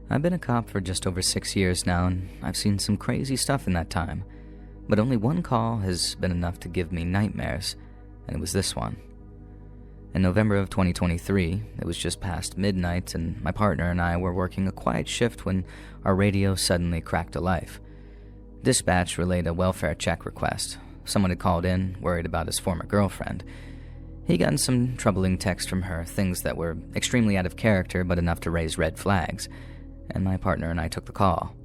I've been a cop for just over 6 years now, and I've seen some crazy stuff in that time. But only one call has been enough to give me nightmares, and it was this one. In November of 2023, it was just past midnight, and my partner and I were working a quiet shift when our radio suddenly cracked to life. Dispatch relayed a welfare check request. Someone had called in, worried about his former girlfriend. He'd gotten some troubling texts from her, things that were extremely out of character but enough to raise red flags, and my partner and I took the call.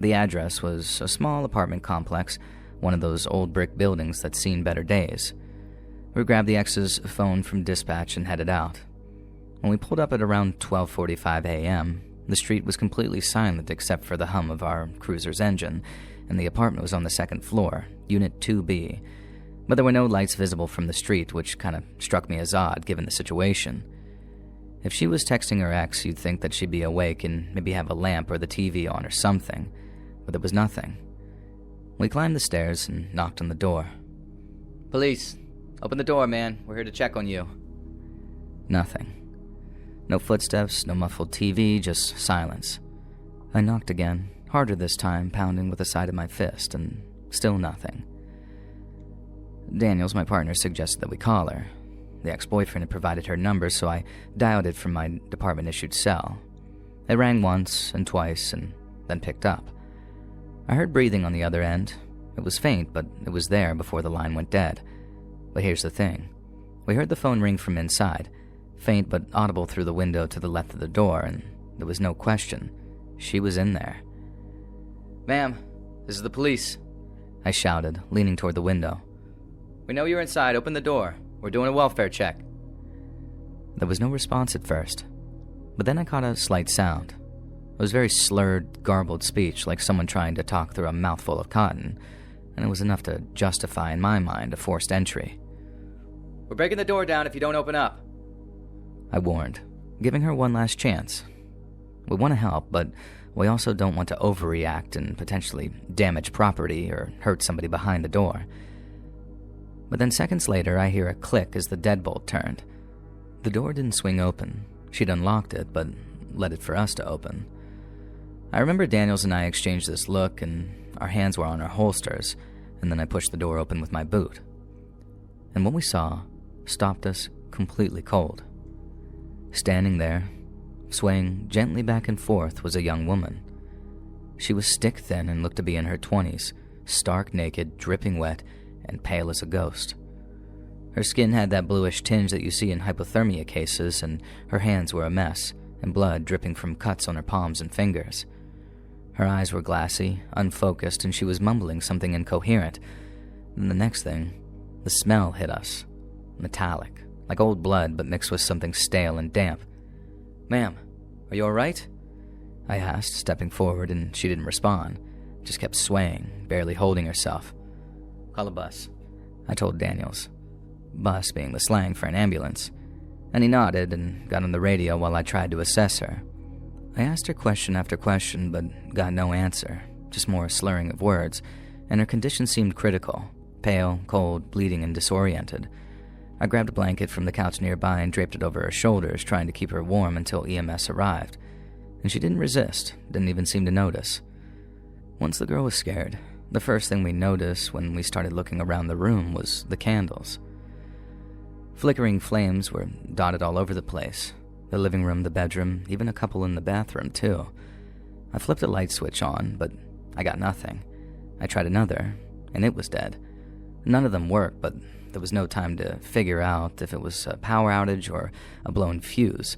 The address was a small apartment complex, one of those old brick buildings that's seen better days. We grabbed the ex's phone from dispatch and headed out. When we pulled up at around 12:45 a.m., the street was completely silent except for the hum of our cruiser's engine, and the apartment was on the second floor, Unit 2B. But there were no lights visible from the street, which kind of struck me as odd given the situation. If she was texting her ex, you'd think that she'd be awake and maybe have a lamp or the TV on or something, but there was nothing. We climbed the stairs and knocked on the door. "Police, open the door, man. We're here to check on you." Nothing. No footsteps, no muffled TV, just silence. I knocked again, harder this time, pounding with the side of my fist, and still nothing. Daniels, my partner, suggested that we call her. The ex-boyfriend had provided her number, so I dialed it from my department-issued cell. It rang once and twice and then picked up. I heard breathing on the other end. It was faint, but it was there before the line went dead. But here's the thing. We heard the phone ring from inside, faint but audible through the window to the left of the door, and there was no question. She was in there. "Ma'am, this is the police," I shouted, leaning toward the window. "We know you're inside. Open the door. We're doing a welfare check." There was no response at first, but then I caught a slight sound. It was very slurred, garbled speech, like someone trying to talk through a mouthful of cotton, and it was enough to justify in my mind a forced entry. "We're breaking the door down if you don't open up," I warned, giving her one last chance. We want to help, but we also don't want to overreact and potentially damage property or hurt somebody behind the door. But then seconds later, I hear a click as the deadbolt turned. The door didn't swing open. She'd unlocked it, but let it for us to open. I remember Daniels and I exchanged this look, and our hands were on our holsters, and then I pushed the door open with my boot. And what we saw stopped us completely cold. Standing there, swaying gently back and forth, was a young woman. She was stick-thin and looked to be in her 20s, stark naked, dripping wet, and pale as a ghost. Her skin had that bluish tinge that you see in hypothermia cases, and her hands were a mess, and blood dripping from cuts on her palms and fingers. Her eyes were glassy, unfocused, and she was mumbling something incoherent. Then the next thing, the smell hit us. Metallic, like old blood but mixed with something stale and damp. "Ma'am, are you all right?" I asked, stepping forward, and she didn't respond, just kept swaying, barely holding herself. "Call a bus," I told Daniels, bus being the slang for an ambulance, and he nodded and got on the radio while I tried to assess her. I asked her question after question, but got no answer, just more slurring of words, and her condition seemed critical, pale, cold, bleeding, and disoriented. I grabbed a blanket from the couch nearby and draped it over her shoulders, trying to keep her warm until EMS arrived, and she didn't resist, didn't even seem to notice. Once the girl was scared, the first thing we noticed when we started looking around the room was the candles. Flickering flames were dotted all over the place. The living room, the bedroom, even a couple in the bathroom, too. I flipped a light switch on, but I got nothing. I tried another, and it was dead. None of them worked, but there was no time to figure out if it was a power outage or a blown fuse,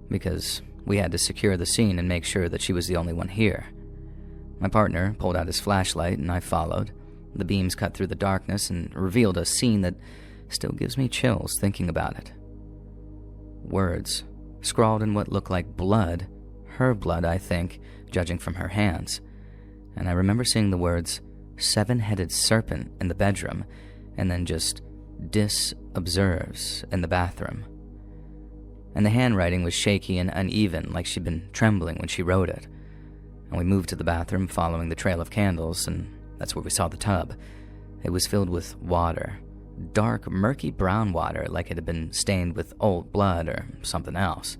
because we had to secure the scene and make sure that she was the only one here. My partner pulled out his flashlight, and I followed. The beams cut through the darkness and revealed a scene that still gives me chills thinking about it. Words, scrawled in what looked like blood, her blood, I think, judging from her hands. And I remember seeing the words, "seven-headed serpent" in the bedroom, and then just "dis observes" in the bathroom. And the handwriting was shaky and uneven, like she'd been trembling when she wrote it. And we moved to the bathroom following the trail of candles, and that's where we saw the tub. It was filled with water, dark, murky brown water, like it had been stained with old blood or something else.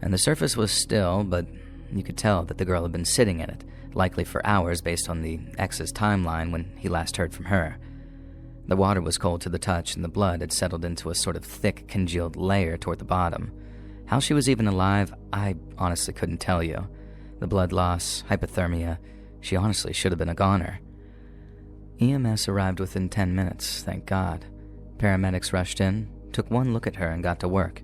And the surface was still, but You could tell that the girl had been sitting in it, likely for hours based on the ex's timeline when he last heard from her. The water was cold to the touch, and the blood had settled into a sort of thick, congealed layer toward the bottom. How she was even alive, I honestly couldn't tell you. The blood loss, hypothermia, she honestly should have been a goner. EMS arrived within 10 minutes, thank God. Paramedics rushed in, took one look at her, and got to work.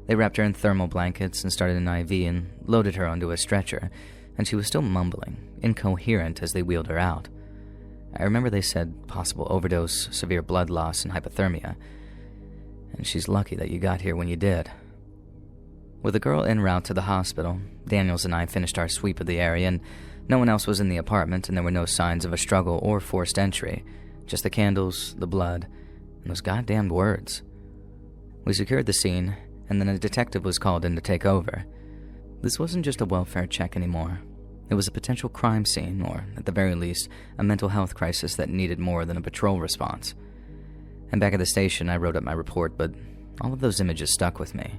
They wrapped her in thermal blankets and started an IV and loaded her onto a stretcher, and she was still mumbling, incoherent as they wheeled her out. I remember they said possible overdose, severe blood loss, and hypothermia. And she's lucky that you got here when you did. With the girl en route to the hospital, Daniels and I finished our sweep of the area, and no one else was in the apartment, and there were no signs of a struggle or forced entry. Just the candles, the blood, and those goddamned words. We secured the scene, and then a detective was called in to take over. This wasn't just a welfare check anymore. It was a potential crime scene, or at the very least, a mental health crisis that needed more than a patrol response. And back at the station, I wrote up my report, but all of those images stuck with me.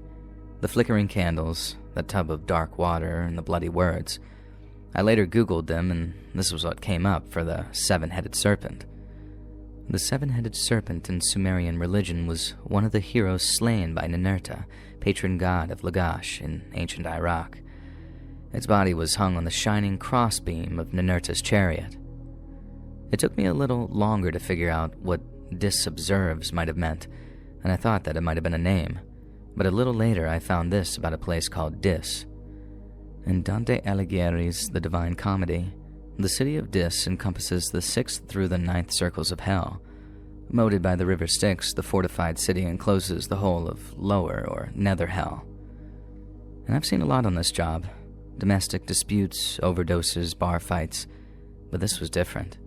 The flickering candles, the tub of dark water, and the bloody words. I later Googled them, and this was what came up for the seven-headed serpent. The seven-headed serpent in Sumerian religion was one of the heroes slain by Ninurta, patron god of Lagash in ancient Iraq. Its body was hung on the shining crossbeam of Ninurta's chariot. It took me a little longer to figure out what Dis observes might have meant, and I thought that it might have been a name. But a little later I found this about a place called Dis. In Dante Alighieri's The Divine Comedy, the city of Dis encompasses the 6th through the 9th circles of hell. Moated by the river Styx, the fortified city encloses the whole of lower or nether hell. And I've seen a lot on this job. Domestic disputes, overdoses, bar fights. But this was different.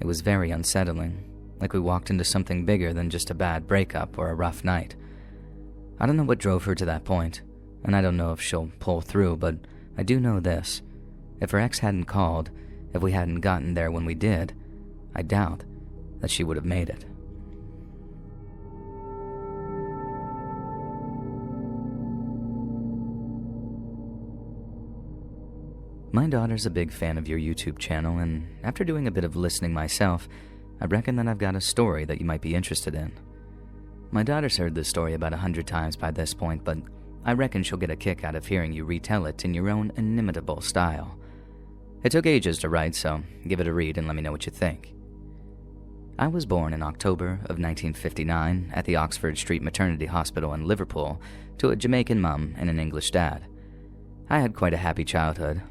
It was very unsettling, like we walked into something bigger than just a bad breakup or a rough night. I don't know what drove her to that point, and I don't know if she'll pull through, but I do know this. If her ex hadn't called, if we hadn't gotten there when we did, I doubt that she would have made it. My daughter's a big fan of your YouTube channel, and after doing a bit of listening myself, I reckon that I've got a story that you might be interested in. My daughter's heard this story about 100 times by this point, but I reckon she'll get a kick out of hearing you retell it in your own inimitable style. It took ages to write, so give it a read and let me know what you think. I was born in October of 1959 at the Oxford Street Maternity Hospital in Liverpool to a Jamaican mum and an English dad. I had quite a happy childhood.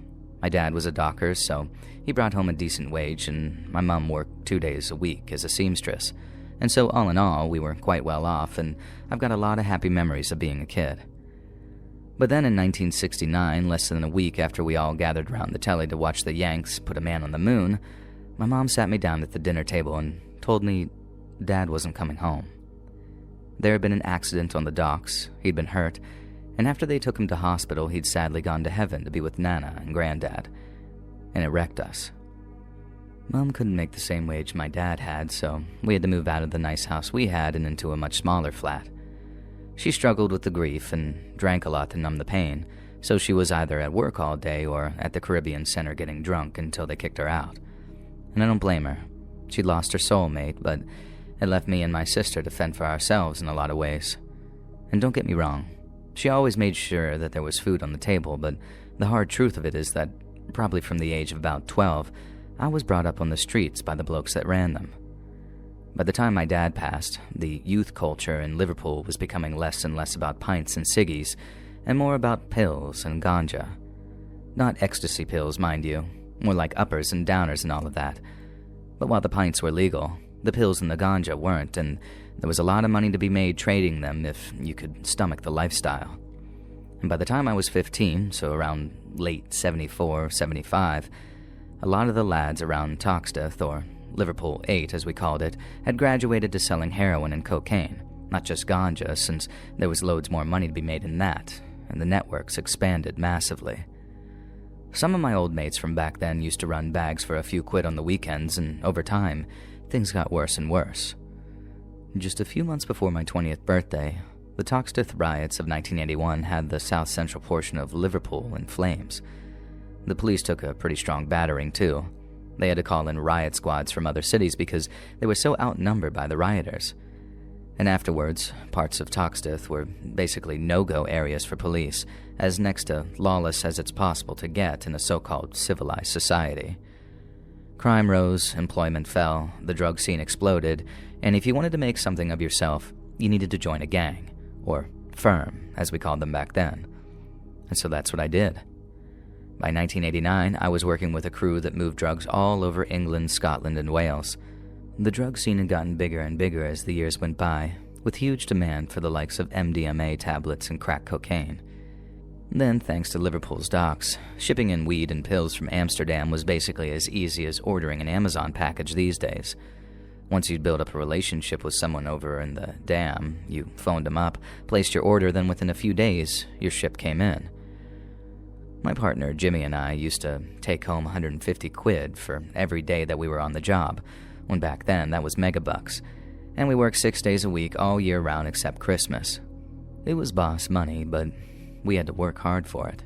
My dad was a docker, so he brought home a decent wage, and my mum worked 2 days a week as a seamstress. And so all in all, we were quite well off, and I've got a lot of happy memories of being a kid. But then in 1969, less than a week after we all gathered around the telly to watch the Yanks put a man on the moon, my mom sat me down at the dinner table and told me Dad wasn't coming home. There had been an accident on the docks, he'd been hurt, and after they took him to hospital, he'd sadly gone to heaven to be with Nana and Granddad, and it wrecked us. Mom couldn't make the same wage my dad had, so we had to move out of the nice house we had and into a much smaller flat. She struggled with the grief and drank a lot to numb the pain, so she was either at work all day or at the Caribbean Center getting drunk until they kicked her out. And I don't blame her. She'd lost her soulmate, but it left me and my sister to fend for ourselves in a lot of ways. And don't get me wrong, she always made sure that there was food on the table, but the hard truth of it is that, probably from the age of about 12, I was brought up on the streets by the blokes that ran them. By the time my dad passed, the youth culture in Liverpool was becoming less and less about pints and ciggies, and more about pills and ganja. Not ecstasy pills, mind you, more like uppers and downers and all of that. But while the pints were legal, the pills and the ganja weren't, and there was a lot of money to be made trading them if you could stomach the lifestyle. And by the time I was 15, so around late 74, 75, a lot of the lads around Toxteth, or Liverpool 8 as we called it, had graduated to selling heroin and cocaine, not just ganja, since there was loads more money to be made in that, and the networks expanded massively. Some of my old mates from back then used to run bags for a few quid on the weekends, and over time, things got worse and worse. Just a few months before my 20th birthday, the Toxteth riots of 1981 had the south-central portion of Liverpool in flames. The police took a pretty strong battering, too. They had to call in riot squads from other cities because they were so outnumbered by the rioters. And afterwards, parts of Toxteth were basically no-go areas for police, as next to lawless as it's possible to get in a so-called civilized society. Crime rose, employment fell, the drug scene exploded, and if you wanted to make something of yourself, you needed to join a gang, or firm, as we called them back then. And so that's what I did. By 1989, I was working with a crew that moved drugs all over England, Scotland, and Wales. The drug scene had gotten bigger and bigger as the years went by, with huge demand for the likes of MDMA tablets and crack cocaine. Then, thanks to Liverpool's docks, shipping in weed and pills from Amsterdam was basically as easy as ordering an Amazon package these days. Once you'd built up a relationship with someone over in the dam, you phoned them up, placed your order, then within a few days, your ship came in. My partner, Jimmy, and I used to take home 150 quid for every day that we were on the job, when back then that was megabucks, and we worked 6 days a week all year round except Christmas. It was boss money, but we had to work hard for it.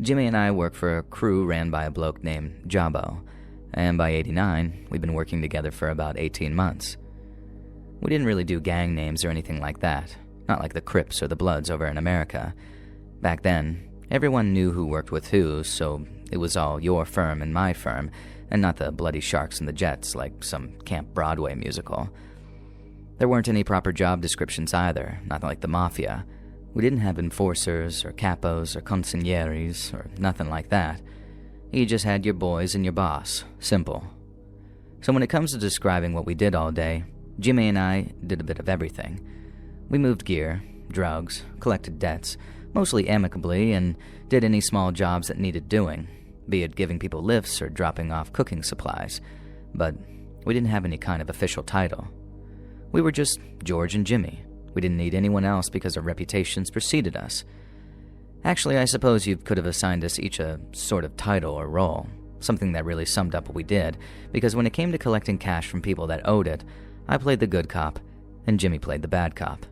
Jimmy and I worked for a crew ran by a bloke named Jabbo, and by '89, we'd been working together for about 18 months. We didn't really do gang names or anything like that, not like the Crips or the Bloods over in America. Back then, everyone knew who worked with who, so it was all your firm and my firm, and not the Bloody Sharks and the Jets like some Camp Broadway musical. There weren't any proper job descriptions either, not like the Mafia. We didn't have enforcers or capos or consiglieres or nothing like that. You just had your boys and your boss. Simple. So when it comes to describing what we did all day, Jimmy and I did a bit of everything. We moved gear, drugs, collected debts, mostly amicably, and did any small jobs that needed doing, be it giving people lifts or dropping off cooking supplies. But we didn't have any kind of official title. We were just George and Jimmy. We didn't need anyone else because our reputations preceded us. Actually, I suppose you could have assigned us each a sort of title or role, something that really summed up what we did, because when it came to collecting cash from people that owed it, I played the good cop, and Jimmy played the bad cop.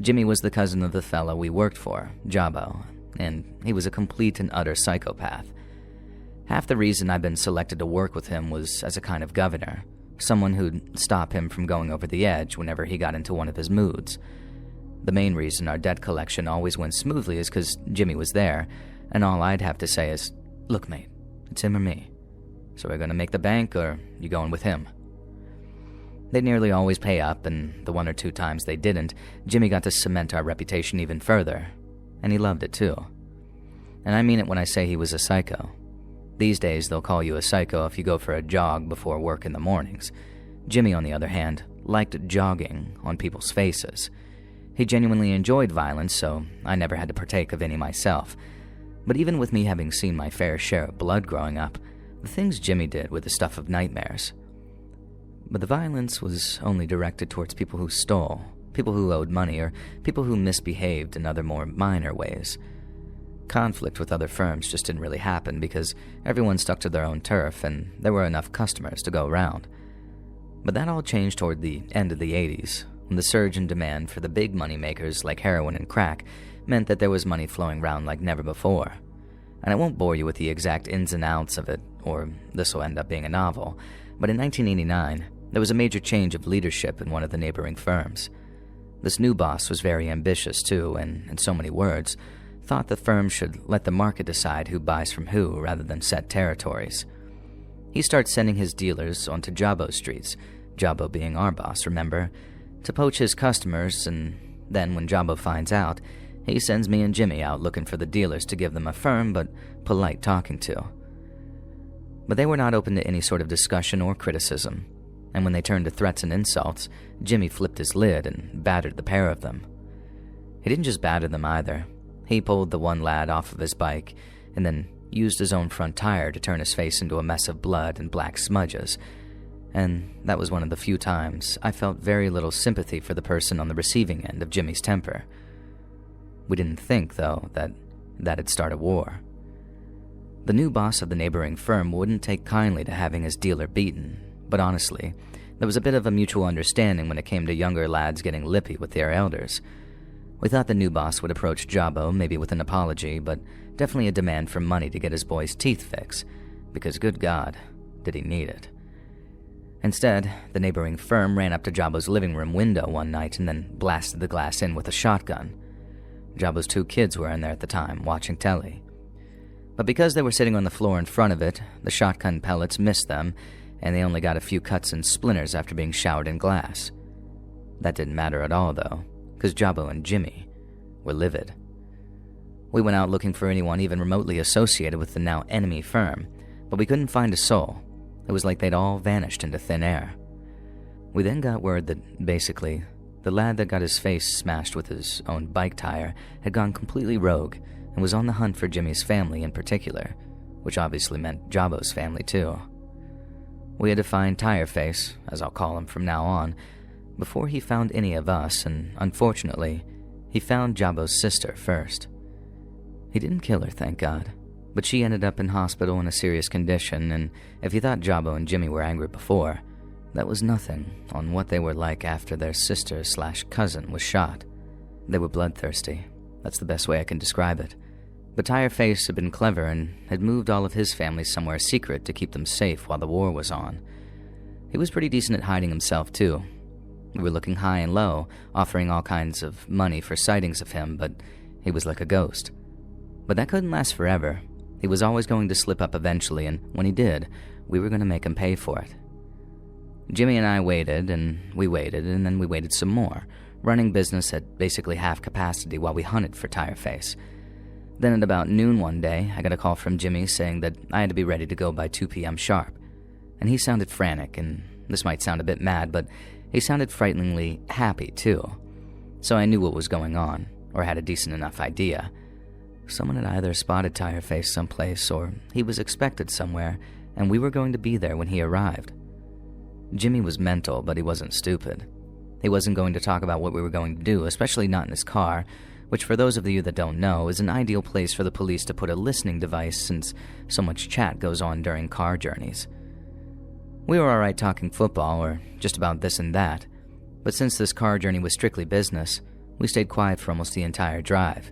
Jimmy was the cousin of the fellow we worked for, Jabbo, and he was a complete and utter psychopath. Half the reason I'd been selected to work with him was as a kind of governor, someone who'd stop him from going over the edge whenever he got into one of his moods. The main reason our debt collection always went smoothly is because Jimmy was there, and all I'd have to say is, "Look, mate, it's him or me. So we're going to make the bank, or you going with him?" They nearly always pay up, and the 1 or 2 times they didn't, Jimmy got to cement our reputation even further, and he loved it too. And I mean it when I say he was a psycho. These days, they'll call you a psycho if you go for a jog before work in the mornings. Jimmy, on the other hand, liked jogging on people's faces. He genuinely enjoyed violence, so I never had to partake of any myself. But even with me having seen my fair share of blood growing up, the things Jimmy did were the stuff of nightmares. But the violence was only directed towards people who stole, people who owed money, or people who misbehaved in other more minor ways. Conflict with other firms just didn't really happen because everyone stuck to their own turf and there were enough customers to go around. But that all changed toward the end of the 80s, when the surge in demand for the big money makers like heroin and crack meant that there was money flowing around like never before. And I won't bore you with the exact ins and outs of it, or this will end up being a novel, but in 1989, there was a major change of leadership in one of the neighboring firms. This new boss was very ambitious too, and in so many words, thought the firm should let the market decide who buys from who rather than set territories. He starts sending his dealers onto Jabbo streets, Jabbo being our boss, remember, to poach his customers, and then when Jabbo finds out, he sends me and Jimmy out looking for the dealers to give them a firm but polite talking to. But they were not open to any sort of discussion or criticism, and when they turned to threats and insults, Jimmy flipped his lid and battered the pair of them. He didn't just batter them either. He pulled the one lad off of his bike and then used his own front tire to turn his face into a mess of blood and black smudges. And that was one of the few times I felt very little sympathy for the person on the receiving end of Jimmy's temper. We didn't think, though, that that'd start a war. The new boss of the neighboring firm wouldn't take kindly to having his dealer beaten, but honestly, there was a bit of a mutual understanding when it came to younger lads getting lippy with their elders. We thought the new boss would approach Jabbo, maybe with an apology, but definitely a demand for money to get his boy's teeth fixed, because good God, did he need it. Instead, the neighboring firm ran up to Jabbo's living room window one night and then blasted the glass in with a shotgun. Jabbo's 2 kids were in there at the time, watching telly. But because they were sitting on the floor in front of it, the shotgun pellets missed them, and they only got a few cuts and splinters after being showered in glass. That didn't matter at all, though, because Jabbo and Jimmy were livid. We went out looking for anyone even remotely associated with the now enemy firm, but we couldn't find a soul. It was like they'd all vanished into thin air. We then got word that, basically, the lad that got his face smashed with his own bike tire had gone completely rogue and was on the hunt for Jimmy's family in particular, which obviously meant Jabbo's family too. We had to find Tireface, as I'll call him from now on, before he found any of us, and unfortunately, he found Jabbo's sister first. He didn't kill her, thank God, but she ended up in hospital in a serious condition, and if you thought Jabbo and Jimmy were angry before, that was nothing on what they were like after their sister/cousin was shot. They were bloodthirsty. That's the best way I can describe it. But Tireface had been clever and had moved all of his family somewhere secret to keep them safe while the war was on. He was pretty decent at hiding himself, too. We were looking high and low, offering all kinds of money for sightings of him, but he was like a ghost. But that couldn't last forever. He was always going to slip up eventually, and when he did, we were going to make him pay for it. Jimmy and I waited, and then we waited some more, running business at basically half capacity while we hunted for Tireface. Then at about noon one day, I got a call from Jimmy saying that I had to be ready to go by 2 p.m. sharp. And he sounded frantic, and this might sound a bit mad, but he sounded frighteningly happy too. So I knew what was going on, or had a decent enough idea. Someone had either spotted Tireface someplace, or he was expected somewhere, and we were going to be there when he arrived. Jimmy was mental, but he wasn't stupid. He wasn't going to talk about what we were going to do, especially not in his car, which for those of you that don't know is an ideal place for the police to put a listening device since so much chat goes on during car journeys. We were alright talking football or just about this and that, but since this car journey was strictly business, we stayed quiet for almost the entire drive.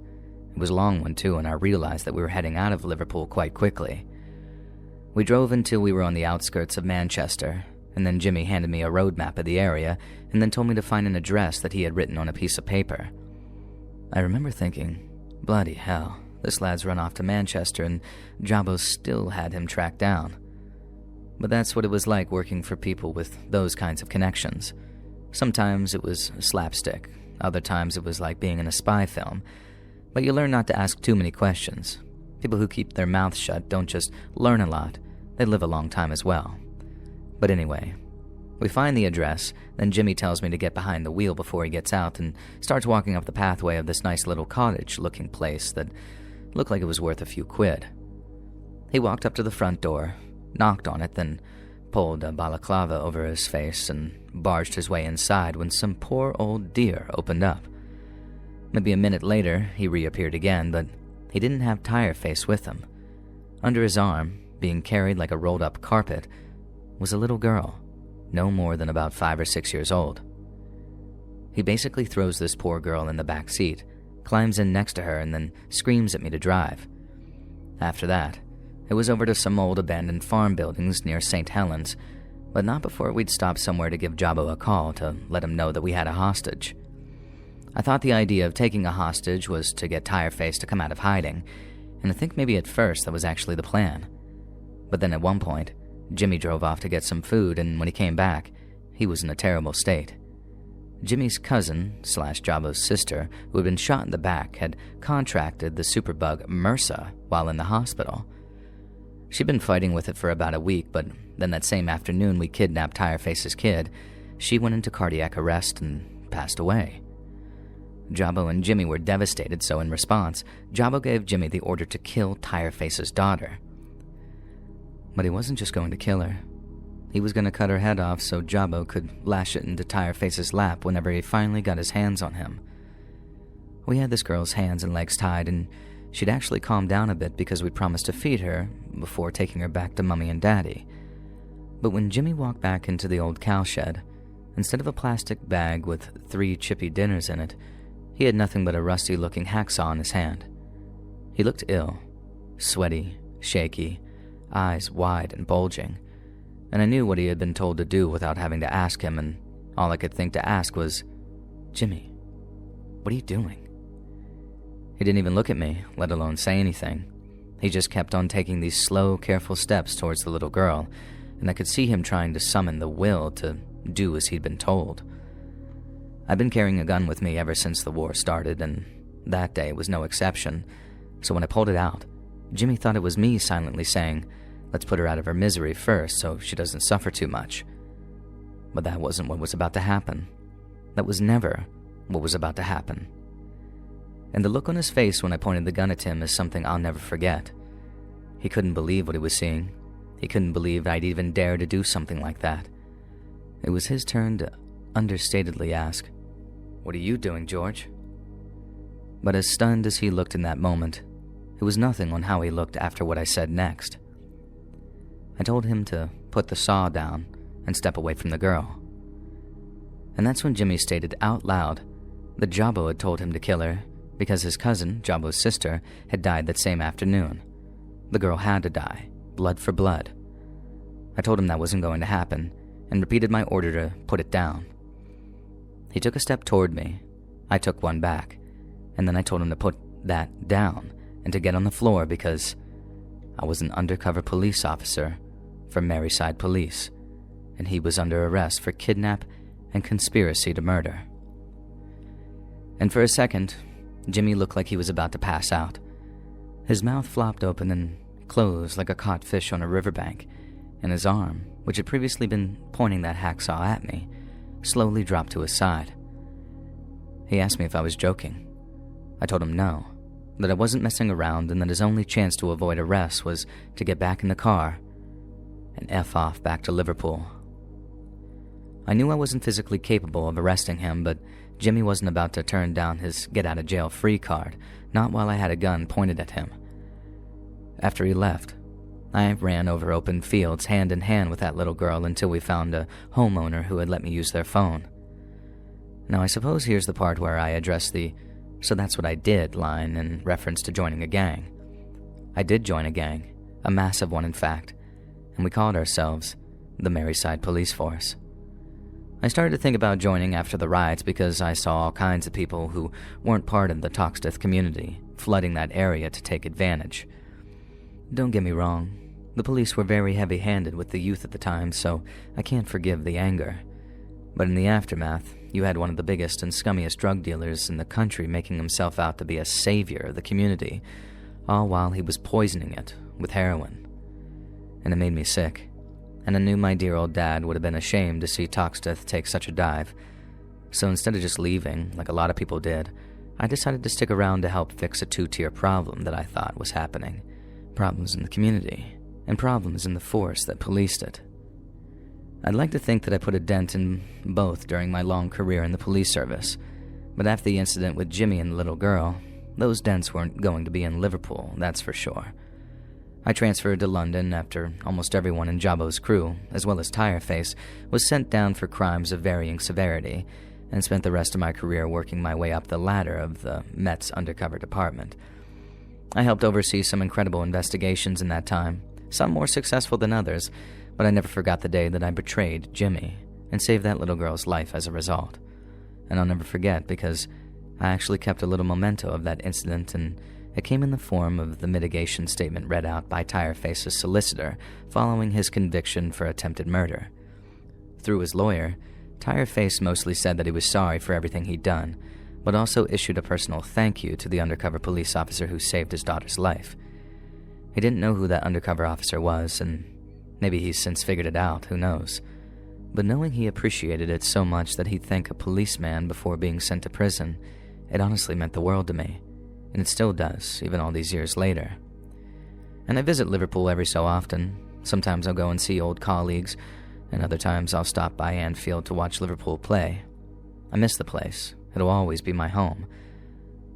It was a long one too, and I realized that we were heading out of Liverpool quite quickly. We drove until we were on the outskirts of Manchester, and then Jimmy handed me a road map of the area and then told me to find an address that he had written on a piece of paper. I remember thinking, bloody hell, this lad's run off to Manchester and Jabbo still had him tracked down. But that's what it was like working for people with those kinds of connections. Sometimes it was slapstick, other times it was like being in a spy film, but you learn not to ask too many questions. People who keep their mouths shut don't just learn a lot, they live a long time as well. But anyway, we find the address, then Jimmy tells me to get behind the wheel before he gets out and starts walking up the pathway of this nice little cottage-looking place that looked like it was worth a few quid. He walked up to the front door, knocked on it, then pulled a balaclava over his face and barged his way inside when some poor old dear opened up. Maybe a minute later, he reappeared again, but he didn't have Tireface with him. Under his arm, being carried like a rolled-up carpet, was a little girl, no more than about 5 or 6 years old. He basically throws this poor girl in the back seat, climbs in next to her, and then screams at me to drive. After that, it was over to some old abandoned farm buildings near St. Helens, but not before we'd stop somewhere to give Jabbo a call to let him know that we had a hostage. I thought the idea of taking a hostage was to get Tireface to come out of hiding, and I think maybe at first that was actually the plan. But then at one point, Jimmy drove off to get some food, and when he came back, he was in a terrible state. Jimmy's cousin/Jabbo's sister, who had been shot in the back, had contracted the superbug MRSA while in the hospital. She'd been fighting with it for about a week, but then that same afternoon we kidnapped Tireface's kid. She went into cardiac arrest and passed away. Jabbo and Jimmy were devastated, so in response, Jabbo gave Jimmy the order to kill Tireface's daughter. But he wasn't just going to kill her. He was going to cut her head off so Jabbo could lash it into Tireface's lap whenever he finally got his hands on him. We had this girl's hands and legs tied, and she'd actually calmed down a bit because we'd promised to feed her before taking her back to Mummy and Daddy. But when Jimmy walked back into the old cowshed, instead of a plastic bag with 3 chippy dinners in it, He had nothing but a rusty-looking hacksaw in his hand. He looked ill, sweaty, shaky, eyes wide and bulging, and I knew what he had been told to do without having to ask him, and all I could think to ask was, "Jimmy, what are you doing?" He didn't even look at me, let alone say anything. He just kept on taking these slow, careful steps towards the little girl, and I could see him trying to summon the will to do as he'd been told. I'd been carrying a gun with me ever since the war started, and that day was no exception, so when I pulled it out, Jimmy thought it was me silently saying, "Let's put her out of her misery first so she doesn't suffer too much." But that wasn't what was about to happen. That was never what was about to happen. And the look on his face when I pointed the gun at him is something I'll never forget. He couldn't believe what he was seeing. He couldn't believe I'd even dare to do something like that. It was his turn to understatedly ask, "What are you doing, George?" But as stunned as he looked in that moment, it was nothing on how he looked after what I said next. I told him to put the saw down and step away from the girl. And that's when Jimmy stated out loud that Jabbo had told him to kill her because his cousin, Jabbo's sister, had died that same afternoon. The girl had to die, blood for blood. I told him that wasn't going to happen and repeated my order to put it down. He took a step toward me. I took one back, and then I told him to put that down and to get on the floor because I was an undercover police officer for Maryside Police, and he was under arrest for kidnap and conspiracy to murder. And for a second, Jimmy looked like he was about to pass out. His mouth flopped open and closed like a caught fish on a riverbank, and his arm, which had previously been pointing that hacksaw at me, slowly dropped to his side. He asked me if I was joking. I told him no, that I wasn't messing around and that his only chance to avoid arrest was to get back in the car and F off back to Liverpool. I knew I wasn't physically capable of arresting him, but Jimmy wasn't about to turn down his get-out-of-jail-free card, not while I had a gun pointed at him. After he left, I ran over open fields hand in hand with that little girl until we found a homeowner who had let me use their phone. Now I suppose here's the part where I address the "so that's what I did" line in reference to joining a gang. I did join a gang, a massive one in fact, and we called ourselves the Maryside Police Force. I started to think about joining after the riots because I saw all kinds of people who weren't part of the Toxteth community flooding that area to take advantage. Don't get me wrong, the police were very heavy-handed with the youth at the time, so I can't forgive the anger. But in the aftermath, you had one of the biggest and scummiest drug dealers in the country making himself out to be a savior of the community, all while he was poisoning it with heroin. And it made me sick. And I knew my dear old dad would have been ashamed to see Toxteth take such a dive. So instead of just leaving, like a lot of people did, I decided to stick around to help fix a two-tier problem that I thought was happening. Problems in the community, and problems in the force that policed it. I'd like to think that I put a dent in both during my long career in the police service, but after the incident with Jimmy and the little girl, those dents weren't going to be in Liverpool, that's for sure. I transferred to London after almost everyone in Jabbo's crew, as well as Tireface, was sent down for crimes of varying severity, and spent the rest of my career working my way up the ladder of the Met's undercover department. I helped oversee some incredible investigations in that time, some more successful than others, but I never forgot the day that I betrayed Jimmy and saved that little girl's life as a result. And I'll never forget because I actually kept a little memento of that incident, and it came in the form of the mitigation statement read out by Tireface's solicitor following his conviction for attempted murder. Through his lawyer, Tireface mostly said that he was sorry for everything he'd done, but also issued a personal thank you to the undercover police officer who saved his daughter's life. He didn't know who that undercover officer was, and maybe he's since figured it out, who knows. But knowing he appreciated it so much that he'd thank a policeman before being sent to prison, it honestly meant the world to me, and it still does, even all these years later. And I visit Liverpool every so often. Sometimes I'll go and see old colleagues, and other times I'll stop by Anfield to watch Liverpool play. I miss the place. It'll always be my home.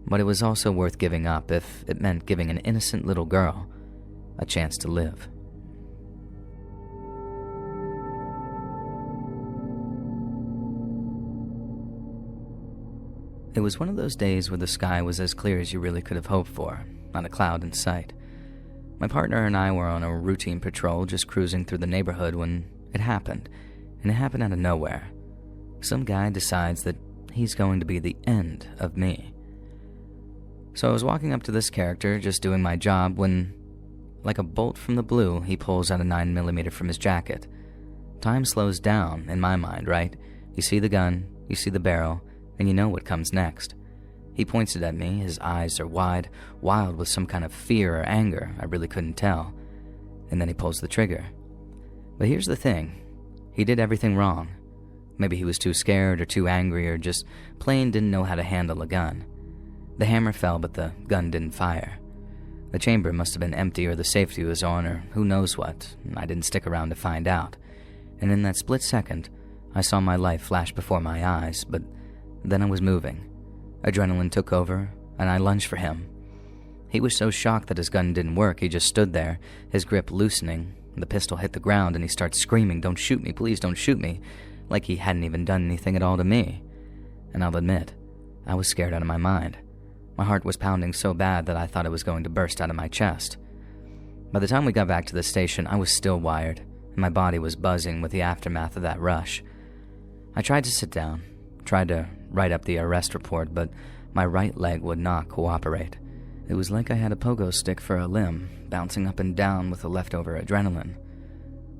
But it was also worth giving up if it meant giving an innocent little girl a chance to live. It was one of those days where the sky was as clear as you really could have hoped for, not a cloud in sight. My partner and I were on a routine patrol just cruising through the neighborhood when it happened, and it happened out of nowhere. Some guy decides that he's going to be the end of me. So I was walking up to this character, just doing my job, when, like a bolt from the blue, he pulls out a 9mm from his jacket. Time slows down, in my mind, right? You see the gun, you see the barrel, and you know what comes next. He points it at me, his eyes are wide, wild with some kind of fear or anger, I really couldn't tell. And then he pulls the trigger. But here's the thing, he did everything wrong. Maybe he was too scared or too angry or just plain didn't know how to handle a gun. The hammer fell, but the gun didn't fire. The chamber must have been empty or the safety was on or who knows what. I didn't stick around to find out. And in that split second, I saw my life flash before my eyes, but then I was moving. Adrenaline took over, and I lunged for him. He was so shocked that his gun didn't work, he just stood there, his grip loosening. The pistol hit the ground and he starts screaming, "Don't shoot me, please don't shoot me," like he hadn't even done anything at all to me. And I'll admit, I was scared out of my mind. My heart was pounding so bad that I thought it was going to burst out of my chest. By the time we got back to the station, I was still wired, and my body was buzzing with the aftermath of that rush. I tried to sit down, tried to write up the arrest report, but my right leg would not cooperate. It was like I had a pogo stick for a limb, bouncing up and down with the leftover adrenaline.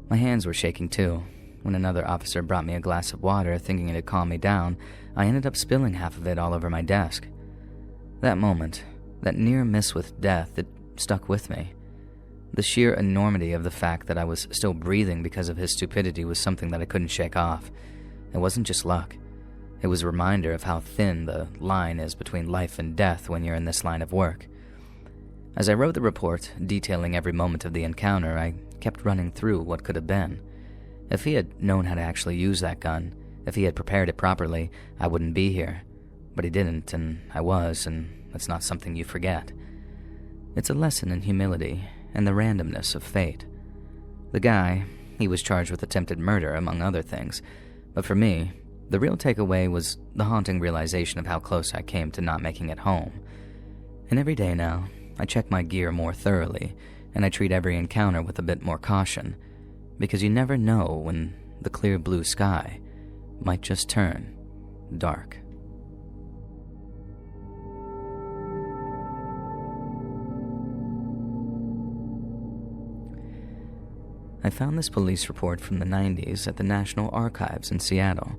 My hands were shaking too. When another officer brought me a glass of water, thinking it'd calm me down, I ended up spilling half of it all over my desk. That moment, that near miss with death, it stuck with me. The sheer enormity of the fact that I was still breathing because of his stupidity was something that I couldn't shake off. It wasn't just luck. It was a reminder of how thin the line is between life and death when you're in this line of work. As I wrote the report, detailing every moment of the encounter, I kept running through what could have been. If he had known how to actually use that gun, if he had prepared it properly, I wouldn't be here. But he didn't, and I was, and that's not something you forget. It's a lesson in humility and the randomness of fate. The guy, he was charged with attempted murder, among other things, but for me, the real takeaway was the haunting realization of how close I came to not making it home. And every day now, I check my gear more thoroughly, and I treat every encounter with a bit more caution, because you never know when the clear blue sky might just turn dark. I found this police report from the 90s at the National Archives in Seattle.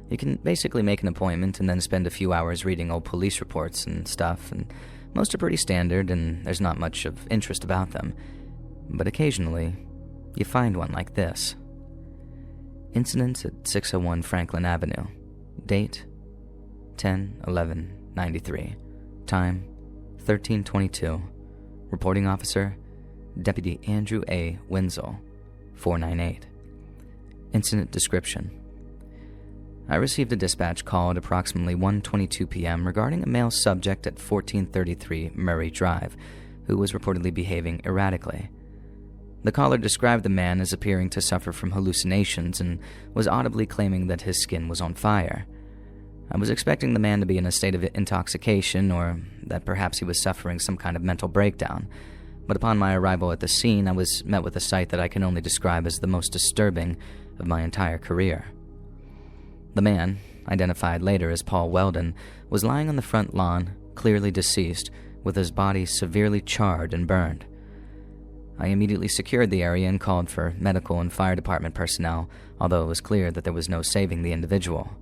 You can basically make an appointment and then spend a few hours reading old police reports and stuff, and most are pretty standard and there's not much of interest about them. But occasionally, you find one like this. Incident at 601 Franklin Avenue. Date, 10/11/93. Time, 13:22. Reporting officer, Deputy Andrew A. Wenzel, 498. Incident description. I received a dispatch call at approximately 1:22 p.m. regarding a male subject at 1433 Murray Drive, who was reportedly behaving erratically. The caller described the man as appearing to suffer from hallucinations and was audibly claiming that his skin was on fire. I was expecting the man to be in a state of intoxication or that perhaps he was suffering some kind of mental breakdown, but upon my arrival at the scene, I was met with a sight that I can only describe as the most disturbing of my entire career. The man, identified later as Paul Weldon, was lying on the front lawn, clearly deceased, with his body severely charred and burned. I immediately secured the area and called for medical and fire department personnel, although it was clear that there was no saving the individual.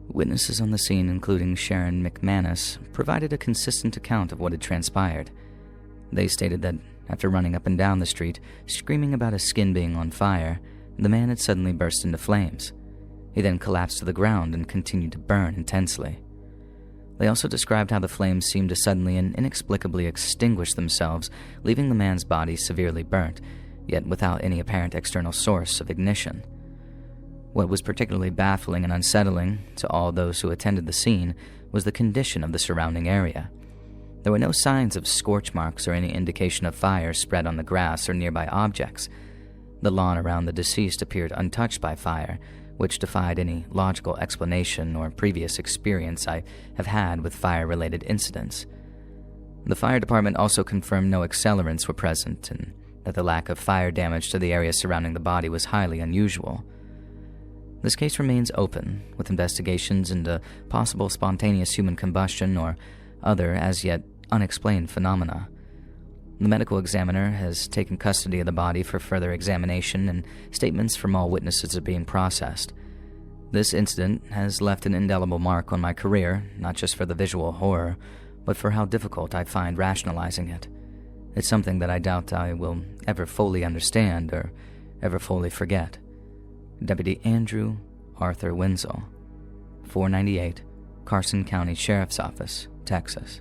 Witnesses on the scene, including Sharon McManus, provided a consistent account of what had transpired. They stated that after running up and down the street, screaming about his skin being on fire, the man had suddenly burst into flames. He then collapsed to the ground and continued to burn intensely. They also described how the flames seemed to suddenly and inexplicably extinguish themselves, leaving the man's body severely burnt, yet without any apparent external source of ignition. What was particularly baffling and unsettling to all those who attended the scene was the condition of the surrounding area. There were no signs of scorch marks or any indication of fire spread on the grass or nearby objects. The lawn around the deceased appeared untouched by fire, which defied any logical explanation or previous experience I have had with fire-related incidents. The fire department also confirmed no accelerants were present and that the lack of fire damage to the area surrounding the body was highly unusual. This case remains open, with investigations into possible spontaneous human combustion or other as yet unexplained phenomena. The medical examiner has taken custody of the body for further examination, and statements from all witnesses are being processed. This incident has left an indelible mark on my career, not just for the visual horror, but for how difficult I find rationalizing it. It's something that I doubt I will ever fully understand or ever fully forget. Deputy Andrew Arthur Wenzel, 498 Carson County Sheriff's Office, Texas.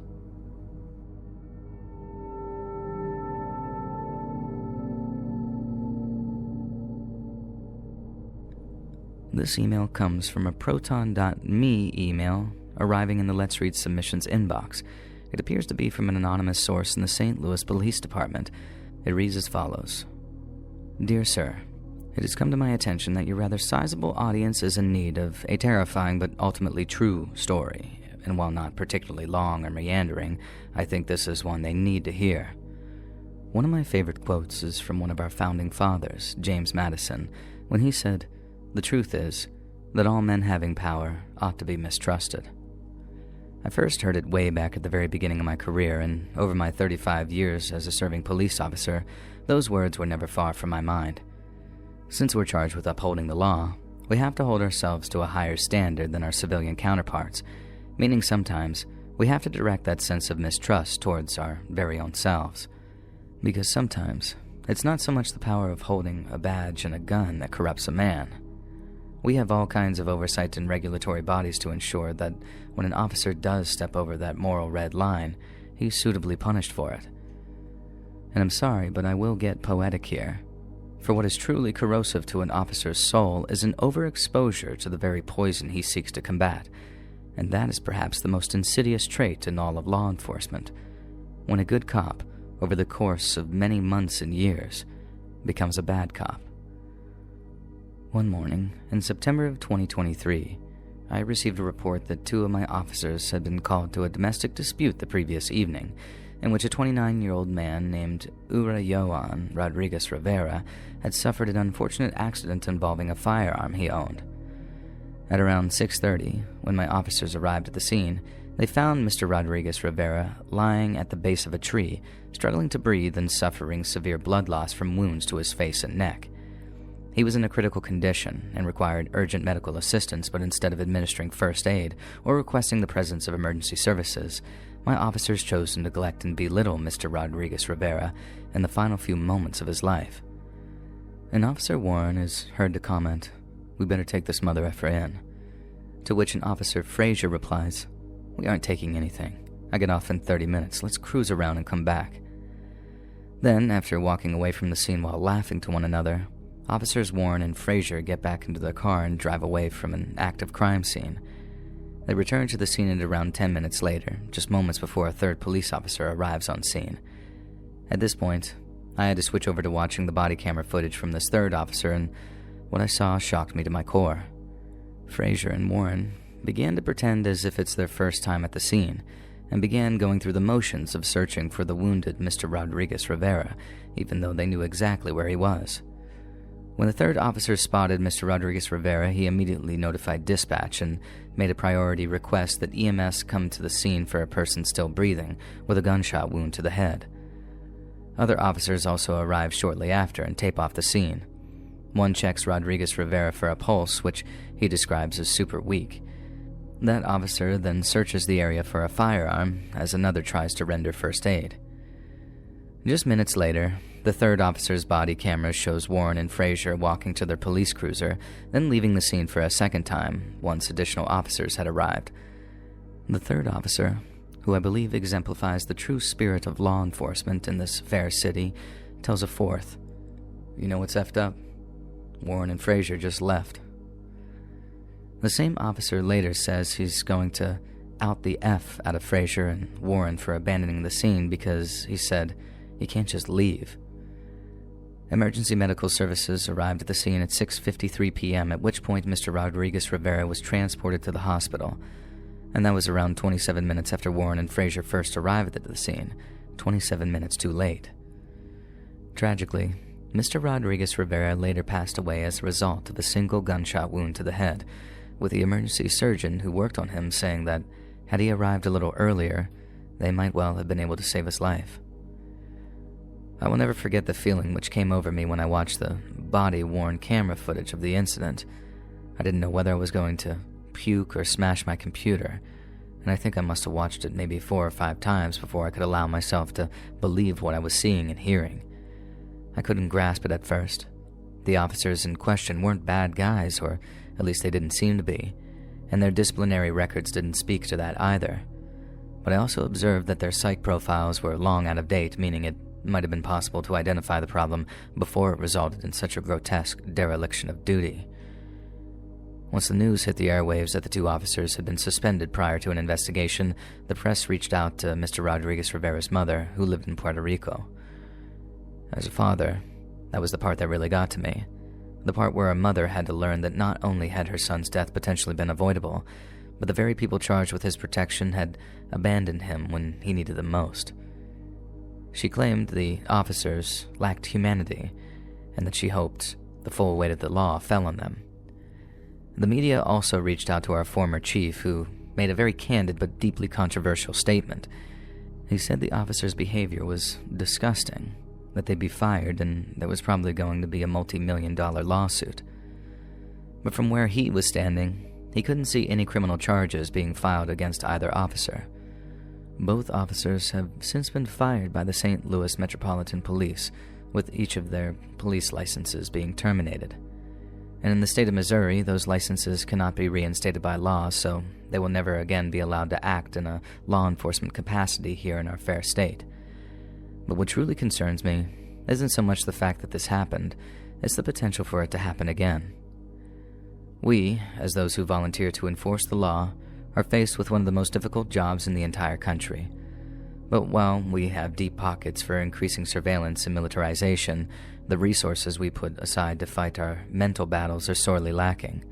This email comes from a proton.me email arriving in the Let's Read Submissions inbox. It appears to be from an anonymous source in the St. Louis Police Department. It reads as follows. Dear Sir, it has come to my attention that your rather sizable audience is in need of a terrifying but ultimately true story, and while not particularly long or meandering, I think this is one they need to hear. One of my favorite quotes is from one of our founding fathers, James Madison, when he said, "The truth is that all men having power ought to be mistrusted." I first heard it way back at the very beginning of my career, and over my 35 years as a serving police officer, those words were never far from my mind. Since we're charged with upholding the law, we have to hold ourselves to a higher standard than our civilian counterparts, meaning sometimes we have to direct that sense of mistrust towards our very own selves. Because sometimes it's not so much the power of holding a badge and a gun that corrupts a man. We have all kinds of oversight and regulatory bodies to ensure that when an officer does step over that moral red line, he's suitably punished for it. And I'm sorry, but I will get poetic here. For what is truly corrosive to an officer's soul is an overexposure to the very poison he seeks to combat, and that is perhaps the most insidious trait in all of law enforcement. When a good cop, over the course of many months and years, becomes a bad cop. One morning, in September of 2023, I received a report that 2 of my officers had been called to a domestic dispute the previous evening, in which a 29-year-old man named Urayoan Rodriguez Rivera had suffered an unfortunate accident involving a firearm he owned. At around 6:30, when my officers arrived at the scene, they found Mr. Rodriguez Rivera lying at the base of a tree, struggling to breathe and suffering severe blood loss from wounds to his face and neck. He was in a critical condition and required urgent medical assistance, but instead of administering first aid or requesting the presence of emergency services, my officers chose to neglect and belittle Mr. Rodriguez Rivera in the final few moments of his life. And Officer Warren is heard to comment, "We better take this mother effer in." To which an Officer Frazier replies, "We aren't taking anything. I get off in 30 minutes. Let's cruise around and come back." Then, after walking away from the scene while laughing to one another, Officers Warren and Frazier get back into their car and drive away from an active crime scene. They return to the scene at around 10 minutes later, just moments before a third police officer arrives on scene. At this point, I had to switch over to watching the body camera footage from this third officer, and what I saw shocked me to my core. Frazier and Warren began to pretend as if it's their first time at the scene, and began going through the motions of searching for the wounded Mr. Rodriguez Rivera, even though they knew exactly where he was. When the third officer spotted Mr. Rodriguez Rivera, he immediately notified dispatch and made a priority request that EMS come to the scene for a person still breathing with a gunshot wound to the head. Other officers also arrived shortly after and tape off the scene. One checks Rodriguez Rivera for a pulse, which he describes as super weak. That officer then searches the area for a firearm as another tries to render first aid. Just minutes later, the third officer's body camera shows Warren and Frazier walking to their police cruiser, then leaving the scene for a second time once additional officers had arrived. The third officer, who I believe exemplifies the true spirit of law enforcement in this fair city, tells a fourth, "You know what's effed up? Warren and Frazier just left." The same officer later says he's going to out the F out of Frazier and Warren for abandoning the scene because, he said, "You can't just leave." Emergency medical services arrived at the scene at 6:53 p.m., at which point Mr. Rodriguez Rivera was transported to the hospital, and that was around 27 minutes after Warren and Frazier first arrived at the scene, 27 minutes too late. Tragically, Mr. Rodriguez Rivera later passed away as a result of a single gunshot wound to the head, with the emergency surgeon who worked on him saying that had he arrived a little earlier, they might well have been able to save his life. I will never forget the feeling which came over me when I watched the body-worn camera footage of the incident. I didn't know whether I was going to puke or smash my computer, and I think I must have watched it maybe 4 or 5 times before I could allow myself to believe what I was seeing and hearing. I couldn't grasp it at first. The officers in question weren't bad guys, or at least they didn't seem to be, and their disciplinary records didn't speak to that either. But I also observed that their psych profiles were long out of date, meaning it might have been possible to identify the problem before it resulted in such a grotesque dereliction of duty. Once the news hit the airwaves that the 2 officers had been suspended prior to an investigation, the press reached out to Mr. Rodriguez Rivera's mother, who lived in Puerto Rico. As a father, that was the part that really got to me. The part where a mother had to learn that not only had her son's death potentially been avoidable, but the very people charged with his protection had abandoned him when he needed them most. She claimed the officers lacked humanity, and that she hoped the full weight of the law fell on them. The media also reached out to our former chief, who made a very candid but deeply controversial statement. He said the officers' behavior was disgusting, that they'd be fired, and there was probably going to be a multi-million-dollar lawsuit. But from where he was standing, he couldn't see any criminal charges being filed against either officer. Both officers have since been fired by the St. Louis Metropolitan Police, with each of their police licenses being terminated. And in the state of Missouri, those licenses cannot be reinstated by law, so they will never again be allowed to act in a law enforcement capacity here in our fair state. But what truly concerns me isn't so much the fact that this happened, it's the potential for it to happen again. We, as those who volunteer to enforce the law, are faced with one of the most difficult jobs in the entire country. But while we have deep pockets for increasing surveillance and militarization, the resources we put aside to fight our mental battles are sorely lacking.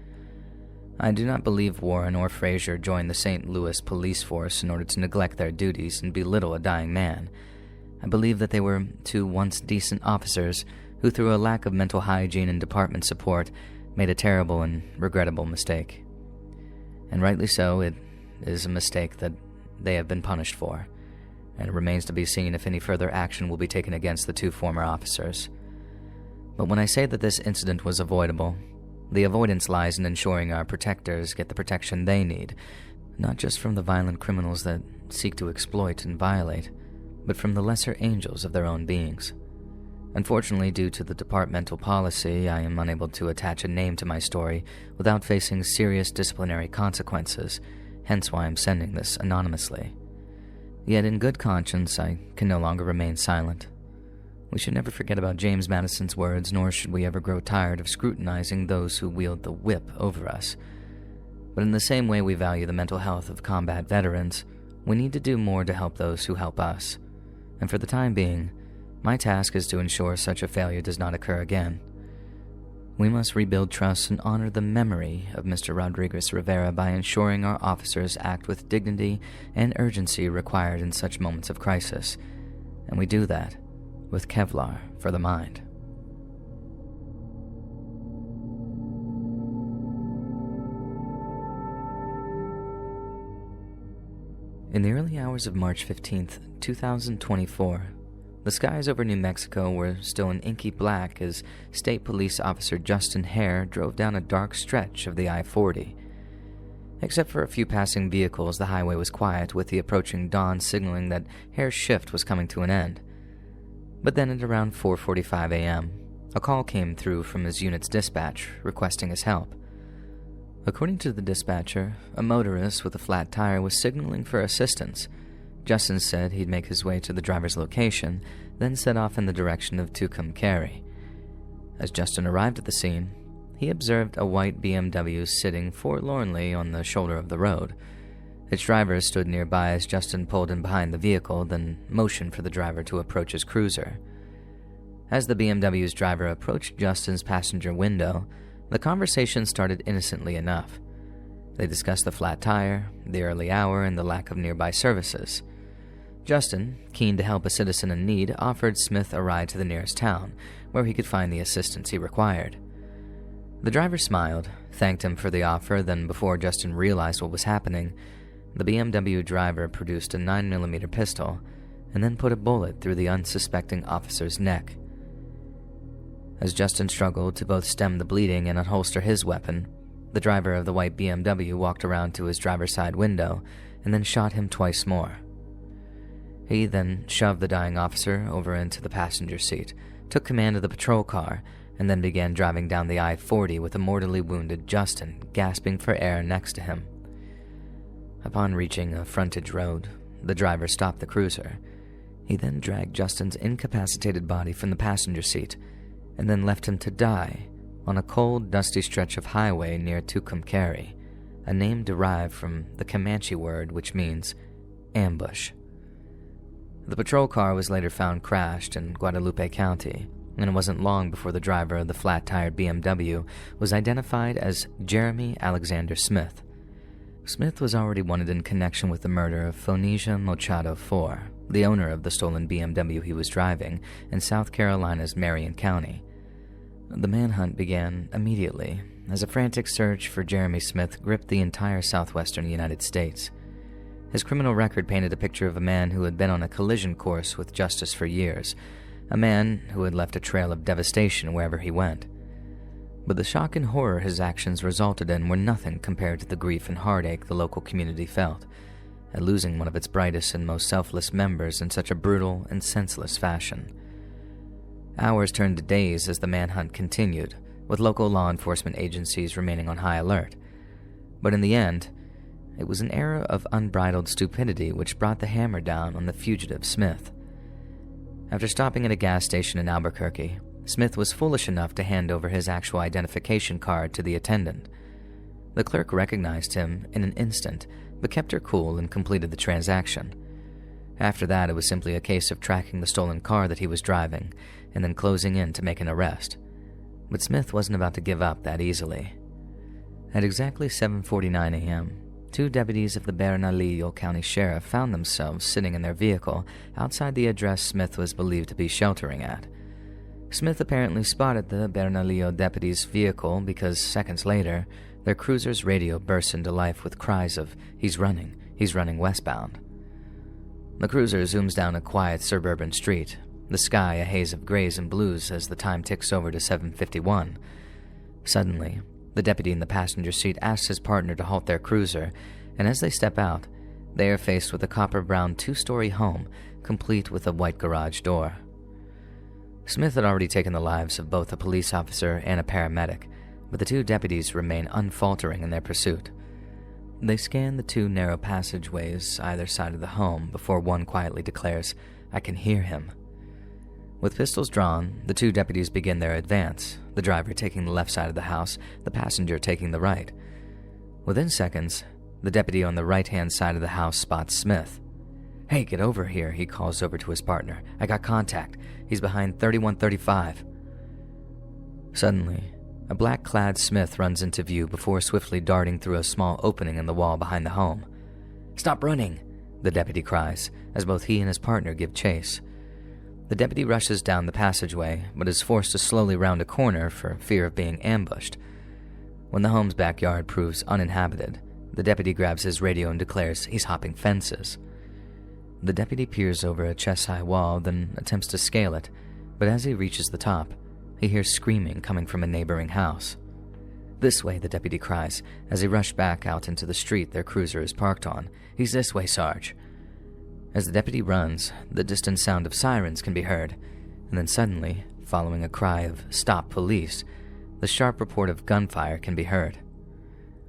I do not believe Warren or Frazier joined the St. Louis police force in order to neglect their duties and belittle a dying man. I believe that they were 2 once decent officers who, through a lack of mental hygiene and department support, made a terrible and regrettable mistake. And rightly so, it is a mistake that they have been punished for, and it remains to be seen if any further action will be taken against the 2 former officers. But when I say that this incident was avoidable, the avoidance lies in ensuring our protectors get the protection they need, not just from the violent criminals that seek to exploit and violate, but from the lesser angels of their own beings. Unfortunately, due to the departmental policy, I am unable to attach a name to my story without facing serious disciplinary consequences, hence why I'm sending this anonymously. Yet in good conscience, I can no longer remain silent. We should never forget about James Madison's words, nor should we ever grow tired of scrutinizing those who wield the whip over us. But in the same way we value the mental health of combat veterans, we need to do more to help those who help us. And for the time being, my task is to ensure such a failure does not occur again. We must rebuild trust and honor the memory of Mr. Rodriguez Rivera by ensuring our officers act with dignity and urgency required in such moments of crisis, and we do that with Kevlar for the mind. In the early hours of March 15th, 2024, the skies over New Mexico were still an inky black as State Police Officer Justin Hare drove down a dark stretch of the I-40. Except for a few passing vehicles, the highway was quiet, with the approaching dawn signaling that Hare's shift was coming to an end. But then at around 4:45 a.m., a call came through from his unit's dispatch requesting his help. According to the dispatcher, a motorist with a flat tire was signaling for assistance. Justin said he'd make his way to the driver's location, then set off in the direction of Tucumcari. As Justin arrived at the scene, he observed a white BMW sitting forlornly on the shoulder of the road. Its driver stood nearby as Justin pulled in behind the vehicle, then motioned for the driver to approach his cruiser. As the BMW's driver approached Justin's passenger window, the conversation started innocently enough. They discussed the flat tire, the early hour, and the lack of nearby services. Justin, keen to help a citizen in need, offered Smith a ride to the nearest town, where he could find the assistance he required. The driver smiled, thanked him for the offer, then before Justin realized what was happening, the BMW driver produced a 9mm pistol and then put a bullet through the unsuspecting officer's neck. As Justin struggled to both stem the bleeding and unholster his weapon, the driver of the white BMW walked around to his driver's side window and then shot him twice more. He then shoved the dying officer over into the passenger seat, took command of the patrol car, and then began driving down the I-40 with a mortally wounded Justin gasping for air next to him. Upon reaching a frontage road, the driver stopped the cruiser. He then dragged Justin's incapacitated body from the passenger seat and then left him to die on a cold, dusty stretch of highway near Tucumcari, a name derived from the Comanche word which means ambush. The patrol car was later found crashed in Guadalupe County, and it wasn't long before the driver of the flat-tired BMW was identified as Jeremy Alexander Smith. Smith was already wanted in connection with the murder of Phoenicia Machado IV, the owner of the stolen BMW he was driving in South Carolina's Marion County. The manhunt began immediately, as a frantic search for Jeremy Smith gripped the entire southwestern United States. His criminal record painted a picture of a man who had been on a collision course with justice for years, a man who had left a trail of devastation wherever he went. But the shock and horror his actions resulted in were nothing compared to the grief and heartache the local community felt at losing one of its brightest and most selfless members in such a brutal and senseless fashion. Hours turned to days as the manhunt continued, with local law enforcement agencies remaining on high alert. But in the end, it was an era of unbridled stupidity which brought the hammer down on the fugitive Smith. After stopping at a gas station in Albuquerque, Smith was foolish enough to hand over his actual identification card to the attendant. The clerk recognized him in an instant, but kept her cool and completed the transaction. After that, it was simply a case of tracking the stolen car that he was driving, and then closing in to make an arrest. But Smith wasn't about to give up that easily. At exactly 7:49 a.m., two deputies of the Bernalillo County Sheriff found themselves sitting in their vehicle outside the address Smith was believed to be sheltering at. Smith apparently spotted the Bernalillo deputies' vehicle because seconds later, their cruiser's radio burst into life with cries of, he's running westbound." The cruiser zooms down a quiet suburban street, the sky a haze of grays and blues as the time ticks over to 7:51. Suddenly, the deputy in the passenger seat asks his partner to halt their cruiser, and as they step out, they are faced with a copper-brown two-story home, complete with a white garage door. Smith had already taken the lives of both a police officer and a paramedic, but the two deputies remain unfaltering in their pursuit. They scan the two narrow passageways either side of the home before one quietly declares, "I can hear him." With pistols drawn, the two deputies begin their advance, the driver taking the left side of the house, the passenger taking the right. Within seconds, the deputy on the right-hand side of the house spots Smith. "Hey, get over here," he calls over to his partner. "I got contact. He's behind 3135. Suddenly, a black-clad Smith runs into view before swiftly darting through a small opening in the wall behind the home. "Stop running," the deputy cries, as both he and his partner give chase. The deputy rushes down the passageway, but is forced to slowly round a corner for fear of being ambushed. When the home's backyard proves uninhabited, the deputy grabs his radio and declares he's hopping fences. The deputy peers over a chest-high wall, then attempts to scale it, but as he reaches the top, he hears screaming coming from a neighboring house. "This way," the deputy cries, as he rushes back out into the street their cruiser is parked on. "He's this way, Sarge." As the deputy runs, the distant sound of sirens can be heard, and then suddenly, following a cry of "Stop, police," the sharp report of gunfire can be heard.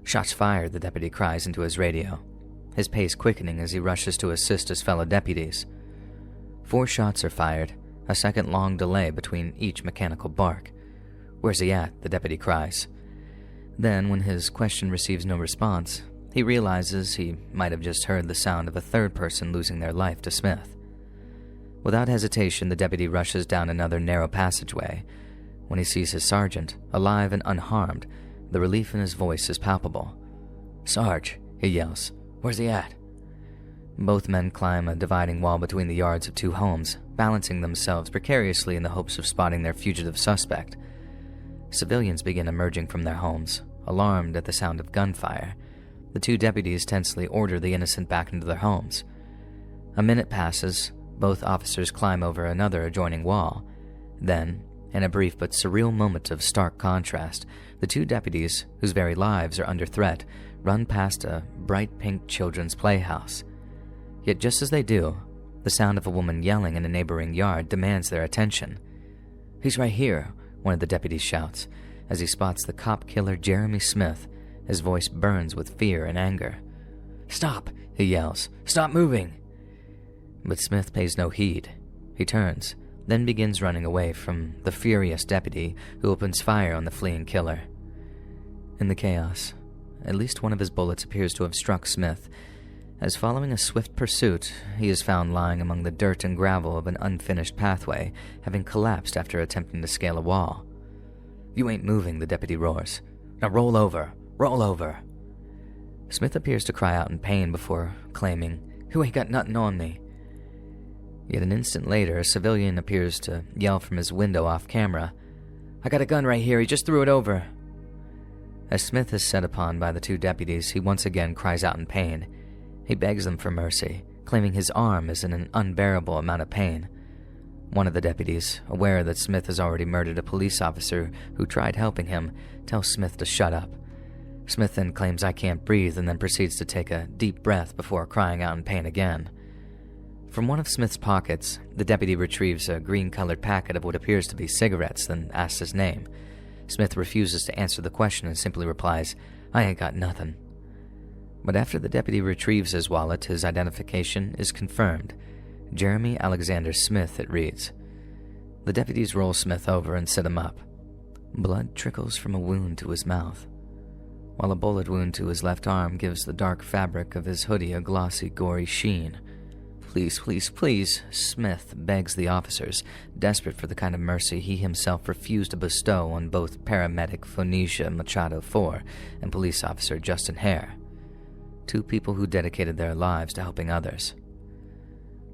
"Shots fired," the deputy cries into his radio, his pace quickening as he rushes to assist his fellow deputies. 4 shots are fired, a second-long delay between each mechanical bark. "Where's he at?" the deputy cries. Then, when his question receives no response, he realizes he might have just heard the sound of a third person losing their life to Smith. Without hesitation, the deputy rushes down another narrow passageway. When he sees his sergeant, alive and unharmed, the relief in his voice is palpable. "Sarge," he yells, "where's he at?" Both men climb a dividing wall between the yards of two homes, balancing themselves precariously in the hopes of spotting their fugitive suspect. Civilians begin emerging from their homes, alarmed at the sound of gunfire. The two deputies tensely order the innocent back into their homes. A minute passes. Both officers climb over another adjoining wall. Then, in a brief but surreal moment of stark contrast, the two deputies, whose very lives are under threat, run past a bright pink children's playhouse. Yet just as they do, the sound of a woman yelling in a neighboring yard demands their attention. "He's right here," one of the deputies shouts, as he spots the cop killer Jeremy Smith. His voice burns with fear and anger. "Stop," he yells. "Stop moving." But Smith pays no heed. He turns, then begins running away from the furious deputy who opens fire on the fleeing killer. In the chaos, at least one of his bullets appears to have struck Smith, as following a swift pursuit, he is found lying among the dirt and gravel of an unfinished pathway, having collapsed after attempting to scale a wall. "You ain't moving," the deputy roars. "Now roll over! Roll over!" Smith appears to cry out in pain before claiming, "You ain't got nothing on me." Yet an instant later, a civilian appears to yell from his window off camera, "I got a gun right here, he just threw it over." As Smith is set upon by the two deputies, he once again cries out in pain. He begs them for mercy, claiming his arm is in an unbearable amount of pain. One of the deputies, aware that Smith has already murdered a police officer who tried helping him, tells Smith to shut up. Smith then claims, "I can't breathe," and then proceeds to take a deep breath before crying out in pain again. From one of Smith's pockets, the deputy retrieves a green-colored packet of what appears to be cigarettes, then asks his name. Smith refuses to answer the question and simply replies, "I ain't got nothing." But after the deputy retrieves his wallet, his identification is confirmed. Jeremy Alexander Smith, it reads. The deputies roll Smith over and sit him up. Blood trickles from a wound to his mouth, while a bullet wound to his left arm gives the dark fabric of his hoodie a glossy, gory sheen. "Please, please, please," Smith begs the officers, desperate for the kind of mercy he himself refused to bestow on both paramedic Phoenicia Machado IV and police officer Justin Hare, two people who dedicated their lives to helping others.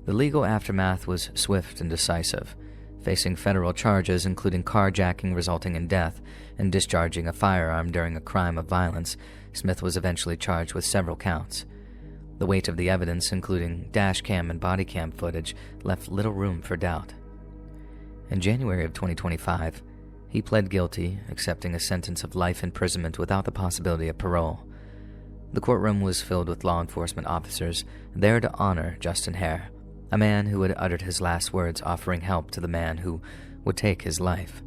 The legal aftermath was swift and decisive, facing federal charges including carjacking resulting in death and discharging a firearm during a crime of violence. Smith was eventually charged with several counts. The weight of the evidence, including dash cam and body cam footage, left little room for doubt. In January of 2025, he pled guilty, accepting a sentence of life imprisonment without the possibility of parole. The courtroom was filled with law enforcement officers there to honor Justin Hare, a man who had uttered his last words offering help to the man who would take his life.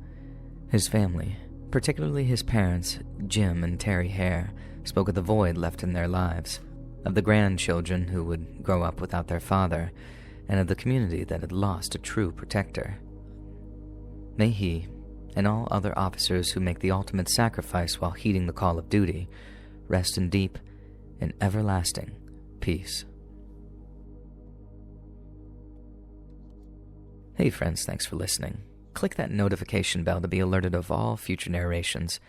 His family, particularly his parents, Jim and Terry Hare, spoke of the void left in their lives, of the grandchildren who would grow up without their father, and of the community that had lost a true protector. May he, and all other officers who make the ultimate sacrifice while heeding the call of duty, rest in deep and everlasting peace. Hey friends, thanks for listening. Click that notification bell to be alerted of all future narrations.